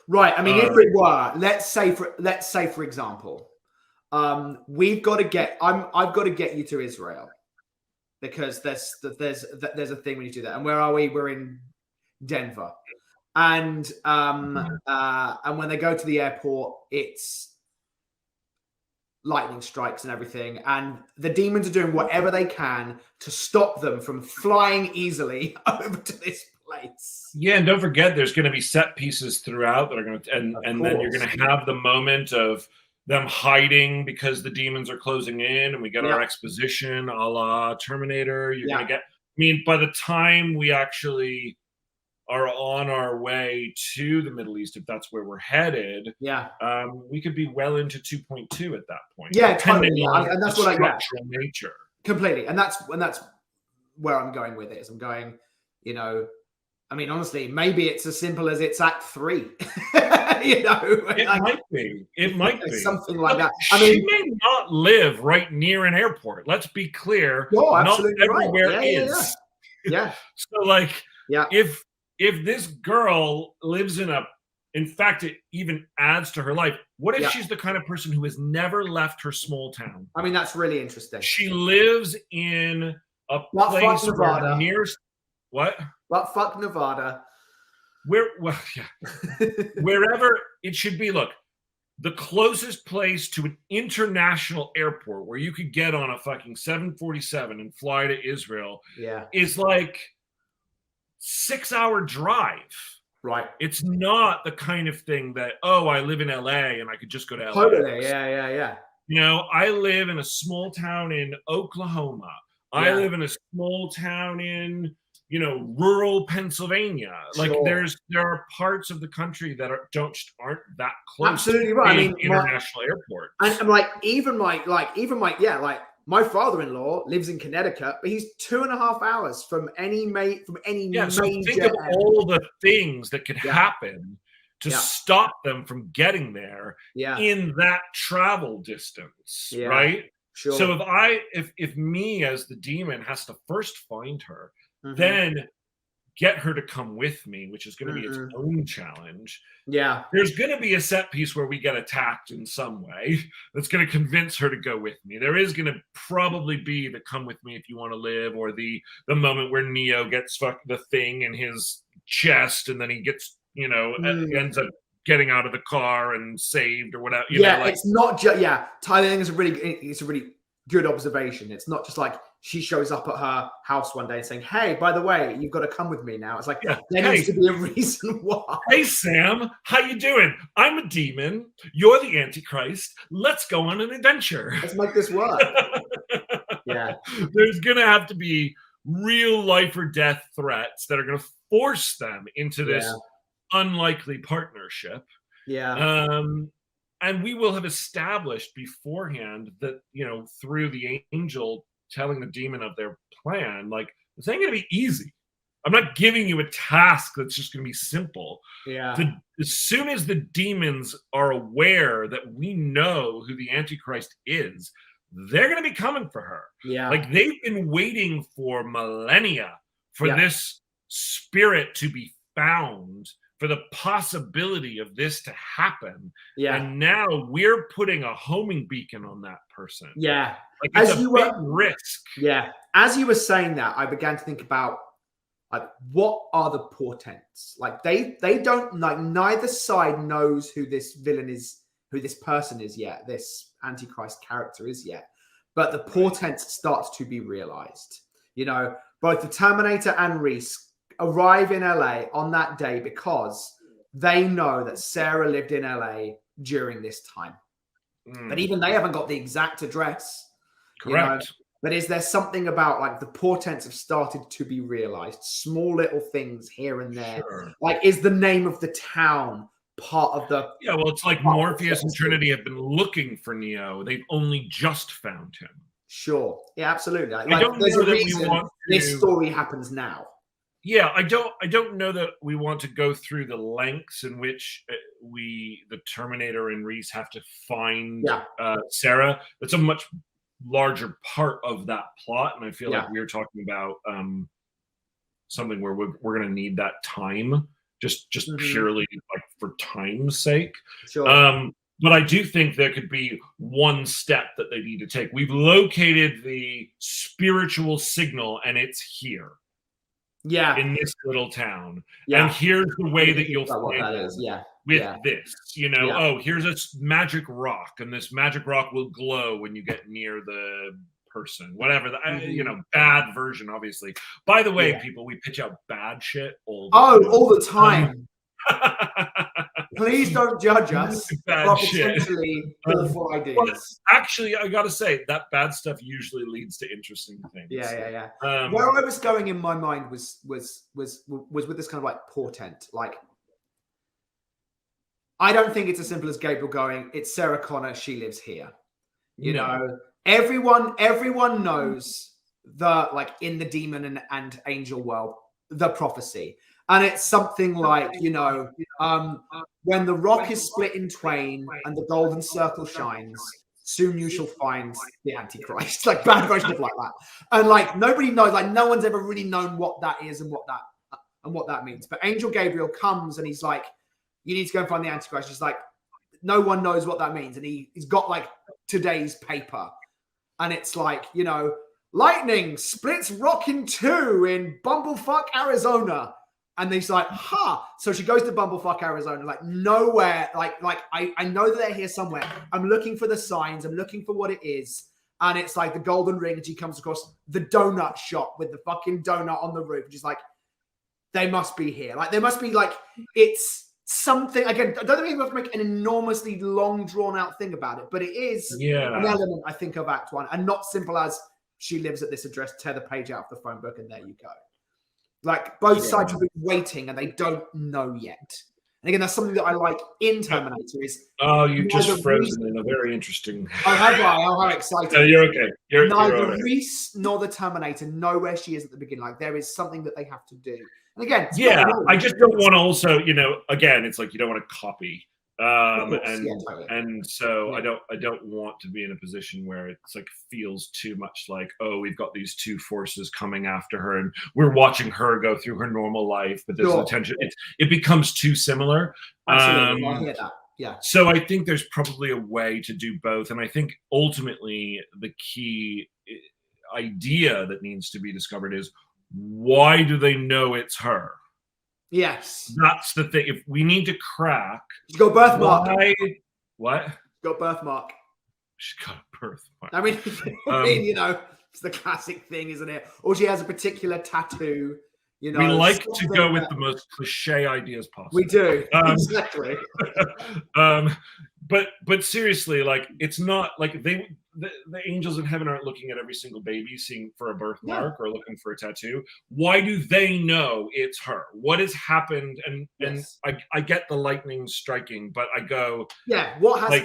Right. I mean, if it were, let's say for example, we've got to get. I've got to get you to Israel, because there's a thing when you do that. And where are we? We're in Denver, and when they go to the airport, it's lightning strikes and everything, and the demons are doing whatever they can to stop them from flying easily over to this place. Yeah, and don't forget, there's going to be set pieces throughout that are going to, and then you're going to have the moment of them hiding because the demons are closing in, and we get our exposition a la Terminator. You're going to get, I mean, by the time we actually are on our way to the Middle East, if that's where we're headed, we could be well into 2.2 at that point. Yeah, totally. And that's what I get. Nature. Completely. And that's where I'm going with it. Is I'm going, I mean, honestly, maybe it's as simple as it's Act 3. It might be something like that. I mean, she may not live right near an airport. Let's be clear. Not everywhere is. Yeah. So, if this girl lives in fact, it even adds to her life. What if she's the kind of person who has never left her small town? I mean, that's really interesting. She lives in a place where what? But fuck Nevada. Wherever it should be. Look, the closest place to an international airport where you could get on a fucking 747 and fly to Israel is like 6-hour drive. Right. It's not the kind of thing that, I live in LA and I could just go to LA. Totally. Yeah. I live in a small town in Oklahoma. I live in a small town in rural Pennsylvania. There are parts of the country that aren't that close. Absolutely right. I mean, international airport. And my father-in-law lives in Connecticut, but he's 2.5 hours from any major. So think of all the things that could happen to stop them from getting there in that travel distance, right? Sure. So if me as the demon has to first find her, then get her to come with me, which is going to be its own challenge. Yeah. There's going to be a set piece where we get attacked in some way that's going to convince her to go with me. There is going to probably be the come with me if you want to live, or the moment where Neo gets the thing in his chest and then he gets, ends up getting out of the car and saved or whatever. It's not just, Tyler, I think it's a really good observation. It's not just like she shows up at her house one day and saying, "Hey, by the way, you've got to come with me now." It's like there needs to be a reason why. Hey, Sam, how you doing? I'm a demon. You're the Antichrist. Let's go on an adventure. Let's make this work. There's gonna have to be real life or death threats that are gonna force them into this unlikely partnership. And we will have established beforehand that, through the angel telling the demon of their plan, this ain't going to be easy. I'm not giving you a task that's just going to be simple. As soon as the demons are aware that we know who the Antichrist is, they're going to be coming for her. They've been waiting for millennia for this spirit to be found, for the possibility of this to happen. Yeah. And now we're putting a homing beacon on that person. Yeah. Like, it's a big risk. Yeah. As you were saying that, I began to think about, like, what are the portents? Like, they don't, like, neither side knows who this villain is, who this person is yet, this Antichrist character is yet. But the portents start to be realized. You know, both the Terminator and Reese arrive in LA on that day because they know that Sarah lived in LA during this time. But even they haven't got the exact address. Correct. You know? But is there something about, like, the portents have started to be realized? Small little things here and there. Sure. Like, is the name of the town part of the... Yeah, well, it's like Morpheus and Trinity have been looking for Neo. They've only just found him. Sure. Yeah, absolutely. Like, I don't there's know a that reason we want this story happens now. Yeah, I don't know that we want to go through the lengths in which the Terminator and Reese have to find Sarah. That's a much larger part of that plot, and I feel like we're talking about something where we're going to need that time, just purely like for time's sake. Sure. But I do think there could be one step that they need to take. We've located the spiritual signal, and it's here. Yeah. In this little town. Yeah. And here's the way that you'll what that is. Yeah. With this, you know, oh, here's a magic rock, and this magic rock will glow when you get near the person, whatever, you know, bad version, obviously. By the way, people, we pitch out bad shit all the time. Please don't judge us for potentially awful ideas. Well, actually, I gotta say that bad stuff usually leads to interesting things. Yeah. Where I was going in my mind was with this kind of like portent. Like, I don't think it's as simple as Gabriel going, "It's Sarah Connor. She lives here." You know, everyone knows the, like, in the demon and angel world, the prophecy. And it's something like, you know, when the rock is split in twain and the golden circle shines, soon you shall find the Antichrist. Like, bad version of like that. And, like, nobody knows, like, no one's ever really known what that is and what that means. But Angel Gabriel comes and he's like, you need to go and find the Antichrist. He's like, no one knows what that means. And he's got, like, today's paper. And it's like, you know, lightning splits rock in two in Bumblefuck, Arizona. And he's like, So she goes to Bumblefuck, Arizona, like, nowhere. Like I know that they're here somewhere. I'm looking for the signs. I'm looking for what it is. And it's like the golden ring. And she comes across the donut shop with the fucking donut on the roof. And she's like, they must be here. Like, there must be, like, it's something. Again, I don't think we have to make an enormously long, drawn out thing about it. But it is an element, I think, of Act One. And not simple as she lives at this address, tear the page out of the phone book, and there you go. Like, both sides have been waiting and they don't know yet. And again, that's something that I like in Terminator is... Oh, you've just frozen in a very interesting... Oh, have I? Oh, how exciting. No, you're okay. Neither Reese nor the Terminator know where she is at the beginning. Like, there is something that they have to do. And again... I just don't want to also, you know, again, it's like you don't want to copy. Totally. And so I don't want to be in a position where it's like feels too much like, oh, we've got these two forces coming after her and we're watching her go through her normal life, but there's a tension. It becomes too similar. Absolutely. I hear that. Yeah. So I think there's probably a way to do both. And I think ultimately the key idea that needs to be discovered is, why do they know it's her? Yes. That's the thing. If we need to crack... She's got a birthmark. What? She's got a birthmark. She's got a birthmark. I mean, you know, it's the classic thing, isn't it? Or she has a particular tattoo. You know, we like to go with the most cliche ideas possible. We do. Exactly. But seriously, like, it's not like the angels in heaven aren't looking at every single baby seeing for a birthmark or looking for a tattoo. Why do they know it's her? What has happened? And I get the lightning striking, but I go, what has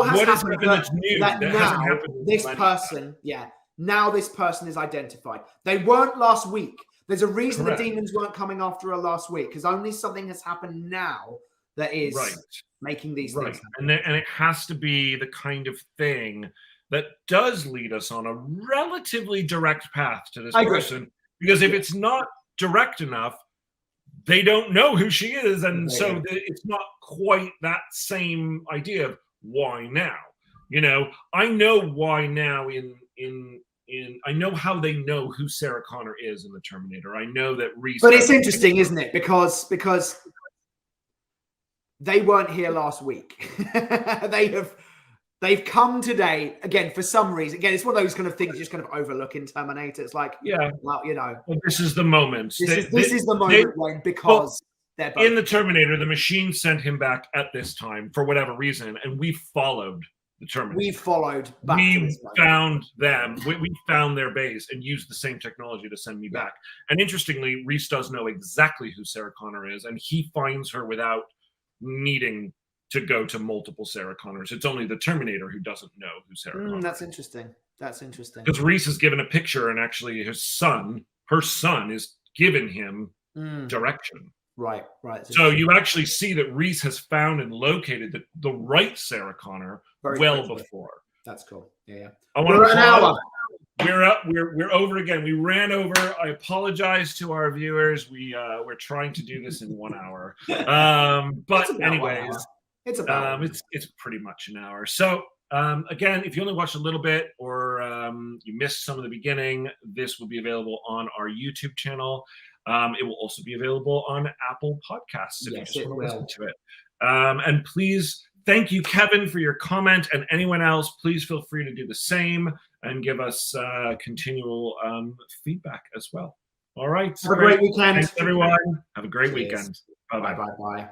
happened that's new that hasn't happened this person, now this person is identified. They weren't last week. There's a reason the demons weren't coming after her last week, because only something has happened now that is making these things happen. And it has to be the kind of thing that does lead us on a relatively direct path to this person. Because if it's not direct enough, they don't know who she is, and so it's not quite that same idea of why now. You know, I know why now in I know how they know who Sarah Connor is in the Terminator. I know that Reese. But it's interesting, isn't it? Because they weren't here last week. They've come today again for some reason. Again, it's one of those kind of things you just kind of overlook in Terminator. It's like, yeah, well, you know, well, this is the moment. This is the moment when, because they're both in the Terminator, the machine sent him back at this time for whatever reason, and we followed the Terminator. We followed back. We found them. We found their base and used the same technology to send me back. And interestingly, Reese does know exactly who Sarah Connor is, and he finds her without needing to go to multiple Sarah Connors. It's only the Terminator who doesn't know who Sarah Connor is. That's interesting. That's interesting. Because Reese is given a picture, and actually her son is giving him direction. Right. So you actually see that Reese has found and located the right Sarah Connor before. That's cool. Yeah. We're an hour. We're up. We're over again. We ran over. I apologize to our viewers. We're trying to do this in 1 hour. But anyways, it's about it's pretty much an hour. So again, if you only watched a little bit or you missed some of the beginning, this will be available on our YouTube channel. It will also be available on Apple Podcasts if you just want to listen to it. And please, thank you, Kevin, for your comment, and anyone else, please feel free to do the same and give us continual feedback as well. All right. Have a great weekend. Thanks, everyone. Have a great weekend. Bye-bye. Bye-bye.